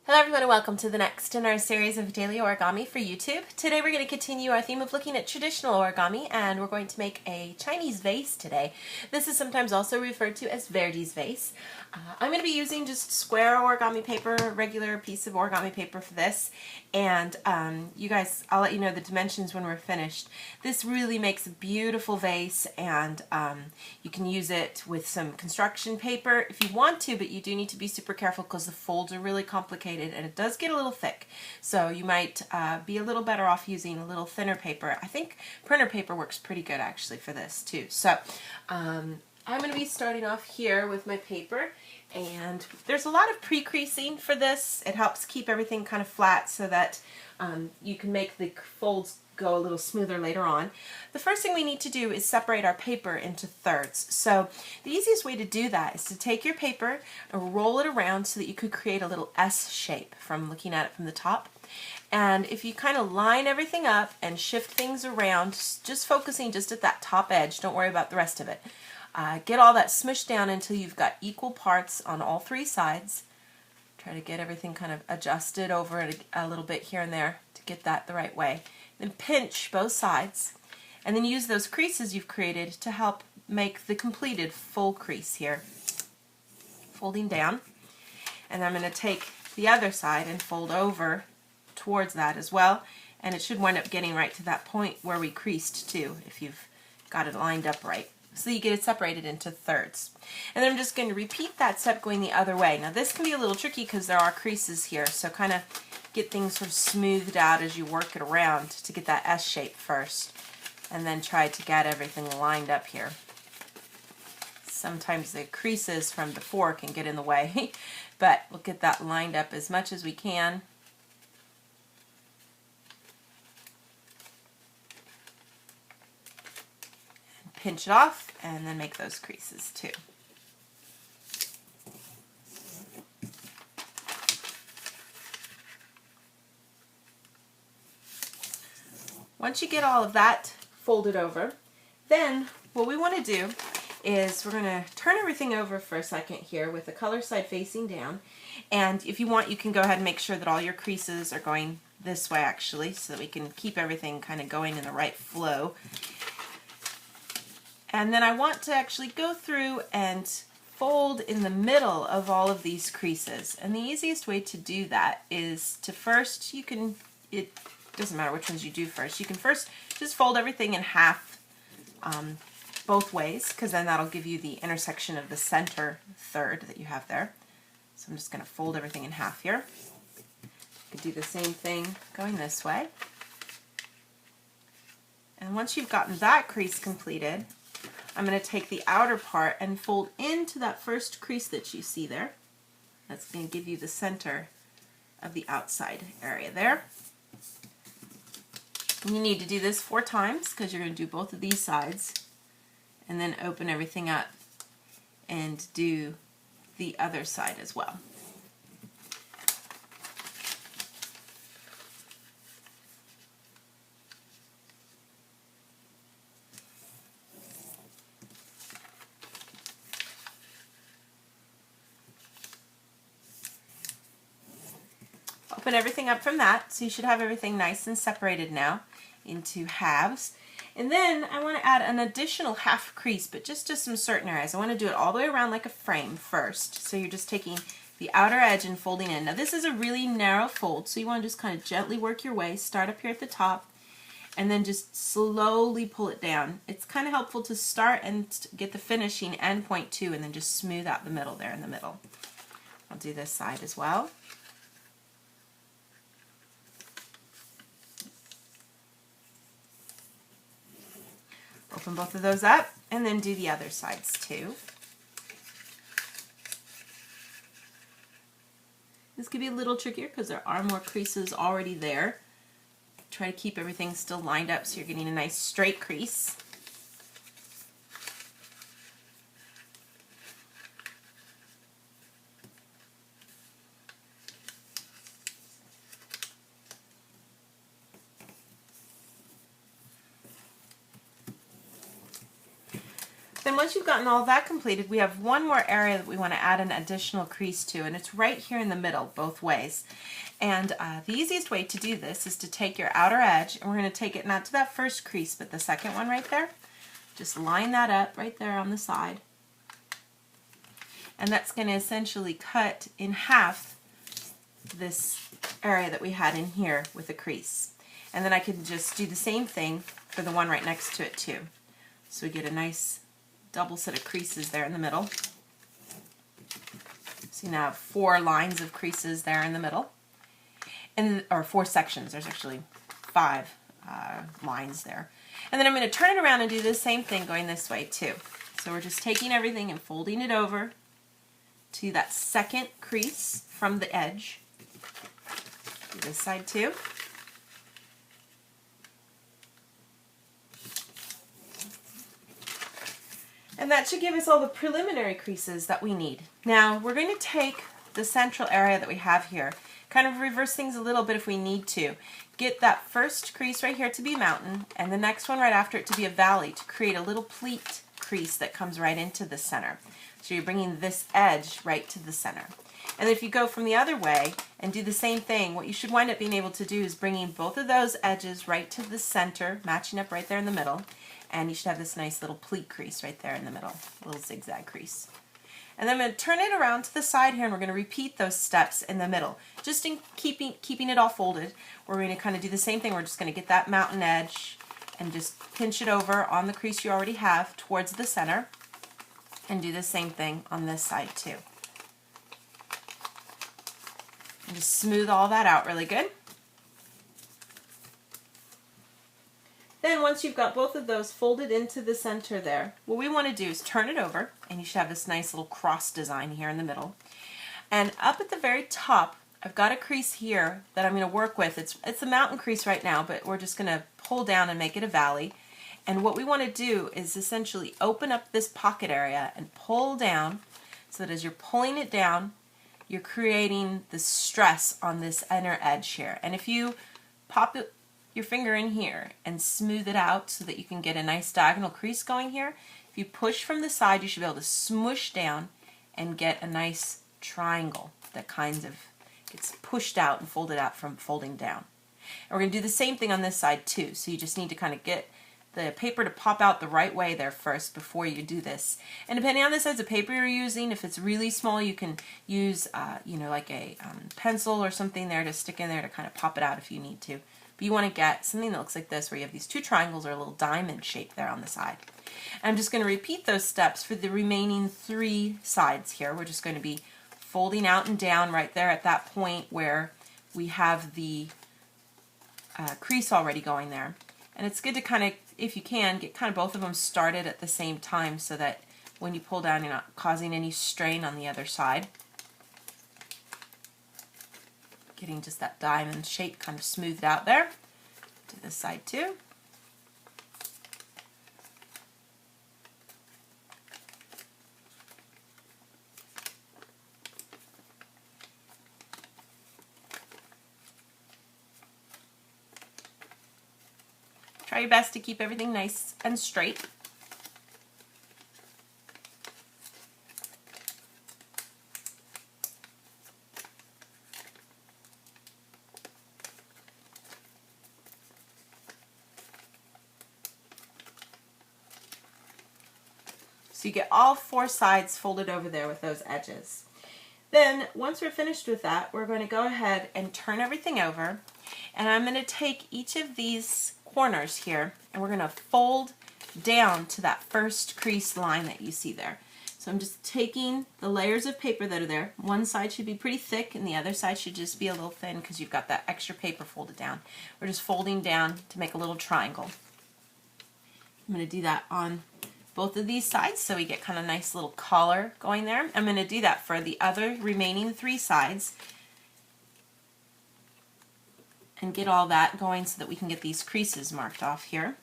Hello everyone and welcome to the next in our series of daily origami for YouTube. Today we're going to continue our theme of looking at traditional origami, and we're going to make a Chinese vase today. This is sometimes also referred to as Verdi's vase. I'm going to be using just square origami paper, regular piece of origami paper for this, and you guys, I'll let you know the dimensions when we're finished. This really makes a beautiful vase, and you can use it with some construction paper if you want to, but you do need to be super careful because the folds are really complicated and it does get a little thick. So you might be a little better off using a little thinner paper. I think printer paper works pretty good actually for this too. So I'm going to be starting off here with my paper, and there's a lot of pre-creasing for this. It helps keep everything kind of flat so that you can make the folds go a little smoother later on. The first thing we need to do is separate our paper into thirds. So the easiest way to do that is to take your paper and roll it around so that you could create a little S shape from looking at it from the top. And if you kind of line everything up and shift things around, just focusing just at that top edge, don't worry about the rest of it. Get all that smushed down until you've got equal parts on all three sides. Try to get everything kind of adjusted over it a little bit here and there to get that the right way. Then pinch both sides, and then use those creases you've created to help make the completed full crease here. Folding down, and I'm going to take the other side and fold over towards that as well, and it should wind up getting right to that point where we creased too, if you've got it lined up right. So you get it separated into thirds. And then I'm just going to repeat that step going the other way. Now this can be a little tricky because there are creases here, so kind of get things sort of smoothed out as you work it around to get that S shape first, and then try to get everything lined up here. Sometimes the creases from before can get in the way, but we'll get that lined up as much as we can. Pinch it off and then make those creases too. Once you get all of that folded over, then what we want to do is we're going to turn everything over for a second here with the color side facing down, and if you want you can go ahead and make sure that all your creases are going this way actually, so that we can keep everything kind of going in the right flow. And then I want to actually go through and fold in the middle of all of these creases. And the easiest way to do that is to first, it doesn't matter which ones you do first, you can first just fold everything in half both ways, because then that'll give you the intersection of the center third that you have there. So I'm just going to fold everything in half here. You could do the same thing going this way. And once you've gotten that crease completed, I'm going to take the outer part and fold into that first crease that you see there. That's going to give you the center of the outside area there. And you need to do this 4 times because you're going to do both of these sides, and then open everything up and do the other side as well. Open everything up from that, so you should have everything nice and separated now into halves. And then I want to add an additional half crease, but just to some certain areas. I want to do it all the way around like a frame first. So you're just taking the outer edge and folding in. Now this is a really narrow fold, so you want to just kind of gently work your way. Start up here at the top, and then just slowly pull it down. It's kind of helpful to start and get the finishing end point too, and then just smooth out the middle there in the middle. I'll do this side as well. Open both of those up, and then do the other sides too. This could be a little trickier because there are more creases already there. Try to keep everything still lined up so you're getting a nice straight crease. Then once you've gotten all that completed, we have one more area that we want to add an additional crease to, and it's right here in the middle, both ways. And the easiest way to do this is to take your outer edge, and we're going to take it not to that first crease, but the second one right there. Just line that up right there on the side. And that's going to essentially cut in half this area that we had in here with a crease. And then I can just do the same thing for the one right next to it too. So we get a nice double set of creases there in the middle. So you now have 4 lines of creases there in the middle, and or 4 sections. There's actually 5 lines there. And then I'm going to turn it around and do the same thing going this way too. So we're just taking everything and folding it over to that second crease from the edge. Do this side too. And that should give us all the preliminary creases that we need. Now we're going to take the central area that we have here, kind of reverse things a little bit if we need to. Get that first crease right here to be a mountain, and the next one right after it to be a valley, to create a little pleat crease that comes right into the center. So you're bringing this edge right to the center. And if you go from the other way and do the same thing, what you should wind up being able to do is bringing both of those edges right to the center, matching up right there in the middle. And you should have this nice little pleat crease right there in the middle, a little zigzag crease. And then I'm going to turn it around to the side here, and we're going to repeat those steps in the middle. Just in keeping it all folded, we're going to kind of do the same thing. We're just going to get that mountain edge and just pinch it over on the crease you already have towards the center, and do the same thing on this side too. And just smooth all that out really good. Then once you've got both of those folded into the center there, what we want to do is turn it over, and you should have this nice little cross design here in the middle. And up at the very top, I've got a crease here that I'm going to work with. It's a mountain crease right now, but we're just going to pull down and make it a valley. And what we want to do is essentially open up this pocket area and pull down, so that as you're pulling it down, you're creating the stress on this inner edge here. And if you pop your finger in here and smooth it out so that you can get a nice diagonal crease going here, if you push from the side, you should be able to smoosh down and get a nice triangle that kind of gets pushed out and folded out from folding down. And we're going to do the same thing on this side too. So you just need to kind of get the paper to pop out the right way there first before you do this. And depending on the size of paper you're using, if it's really small, you can use like a pencil or something there to stick in there to kind of pop it out if you need to. But you want to get something that looks like this, where you have these 2 triangles or a little diamond shape there on the side. And I'm just going to repeat those steps for the remaining 3 sides here. We're just going to be folding out and down right there at that point where we have the crease already going there. And it's good to kind of, if you can, get kind of both of them started at the same time so that when you pull down, you're not causing any strain on the other side. Getting just that diamond shape kind of smoothed out there. To this side too. Try your best to keep everything nice and straight. So you get all 4 sides folded over there with those edges. Then once we're finished with that, we're going to go ahead and turn everything over, and I'm going to take each of these corners here and we're going to fold down to that first crease line that you see there. So I'm just taking the layers of paper that are there. One side should be pretty thick and the other side should just be a little thin because you've got that extra paper folded down. We're just folding down to make a little triangle. I'm going to do that on both of these sides so we get kind of nice little collar going there. I'm going to do that for the other remaining 3 sides and get all that going so that we can get these creases marked off here.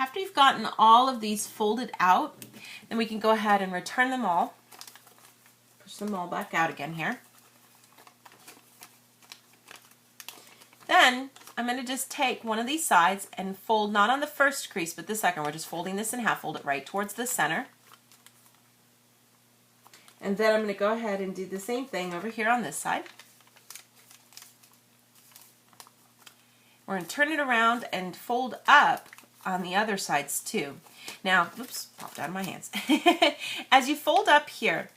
after you've gotten all of these folded out, then we can go ahead and return them all. Push them all back out again here. Then I'm going to just take one of these sides and fold, not on the first crease, but the second. We're just folding this in half, fold it right towards the center. And then I'm going to go ahead and do the same thing over here on this side. We're going to turn it around and fold up on the other sides too. Now, oops, popped out of my hands. As you fold up here,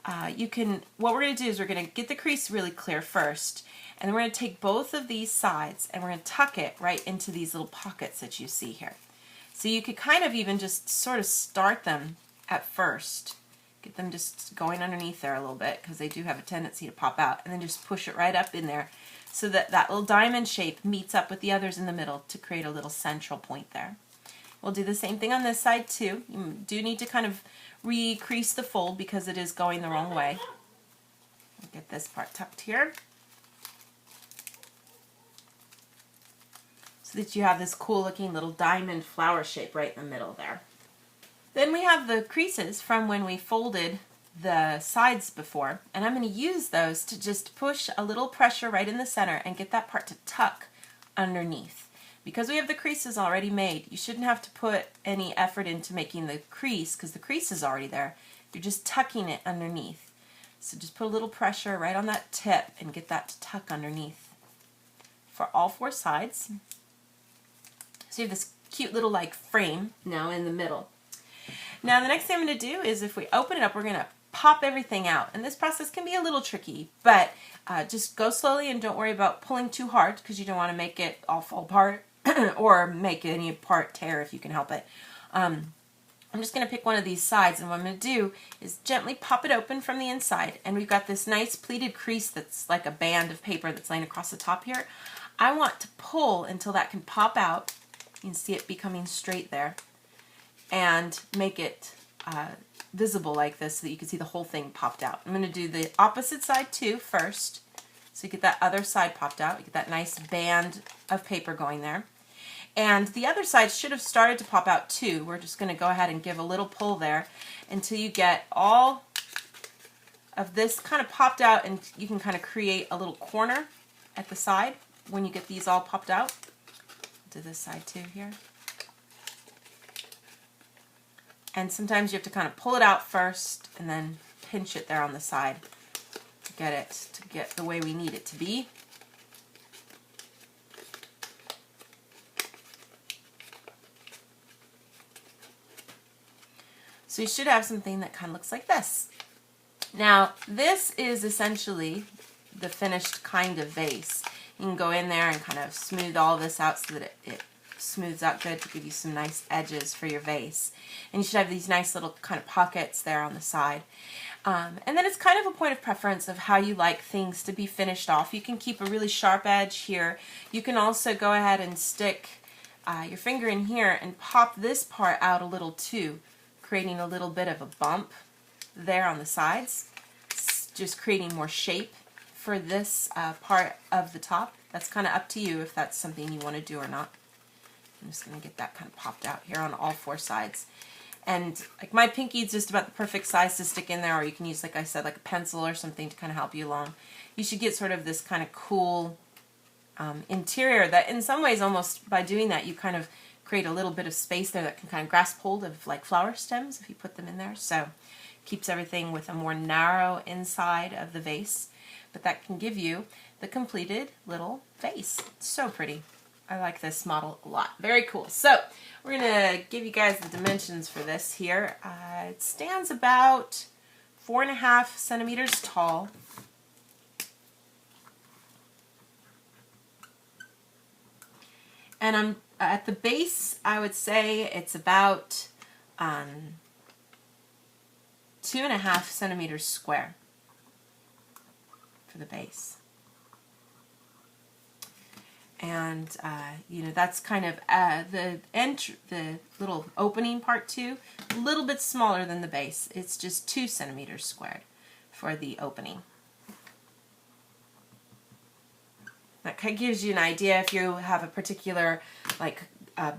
what we're going to do is we're going to get the crease really clear first, and then we're going to take both of these sides and we're going to tuck it right into these little pockets that you see here. So you could kind of even just sort of start them at first. Get them just going underneath there a little bit because they do have a tendency to pop out, and then just push it right up in there so that that little diamond shape meets up with the others in the middle to create a little central point there. We'll do the same thing on this side too. You do need to kind of re-crease the fold because it is going the wrong way. Get this part tucked here so that you have this cool looking little diamond flower shape right in the middle there. Then we have the creases from when we folded the sides before, and I'm going to use those to just push a little pressure right in the center and get that part to tuck underneath. Because we have the creases already made, you shouldn't have to put any effort into making the crease because the crease is already there. You're just tucking it underneath. So just put a little pressure right on that tip and get that to tuck underneath for all four sides. So you have this cute little like frame now in the middle. Now the next thing I'm going to do is, if we open it up, we're going to pop everything out. And this process can be a little tricky, but just go slowly and don't worry about pulling too hard because you don't want to make it all fall apart or make any part tear if you can help it. I'm just going to pick one of these sides, and what I'm going to do is gently pop it open from the inside, and we've got this nice pleated crease that's like a band of paper that's laying across the top here. I want to pull until that can pop out. You can see it becoming straight there, and make it visible like this so that you can see the whole thing popped out. I'm going to do the opposite side too first, so you get that other side popped out. You get that nice band of paper going there. And the other side should have started to pop out too. We're just going to go ahead and give a little pull there until you get all of this kind of popped out, and you can kind of create a little corner at the side when you get these all popped out. Do this side too here. And sometimes you have to kind of pull it out first and then pinch it there on the side to get it to get the way we need it to be. So you should have something that kind of looks like this. Now this is essentially the finished kind of vase. You can go in there and kind of smooth all this out so that it smooths out good to give you some nice edges for your vase. And you should have these nice little kind of pockets there on the side. And then it's kind of a point of preference of how you like things to be finished off. You can keep a really sharp edge here. You can also go ahead and stick your finger in here and pop this part out a little too, creating a little bit of a bump there on the sides. It's just creating more shape for this part of the top. That's kind of up to you if that's something you want to do or not. I'm just going to get that kind of popped out here on all four sides. And like my pinky is just about the perfect size to stick in there, or you can use, like I said, like a pencil or something to kind of help you along. You should get sort of this kind of cool interior that in some ways, almost by doing that, you kind of create a little bit of space there that can kind of grasp hold of like flower stems if you put them in there. So keeps everything with a more narrow inside of the vase, but that can give you the completed little vase. It's so pretty. I like this model a lot. Very cool. So we're going to give you guys the dimensions for this here. It stands about 4.5 centimeters tall. And I'm at the base, I would say it's about 2.5 centimeters square for the base. And you know, that's kind of the little opening part too, a little bit smaller than the base. It's just 2 centimeters squared for the opening. That kind of gives you an idea if you have a particular like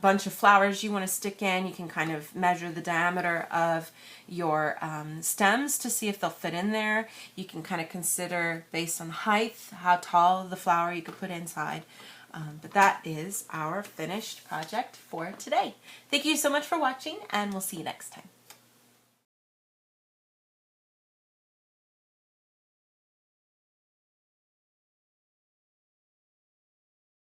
bunch of flowers you want to stick in. You can kind of measure the diameter of your stems to see if they'll fit in there. You can kind of consider based on height how tall the flower you could put inside. But that is our finished project for today. Thank you so much for watching, and we'll see you next time.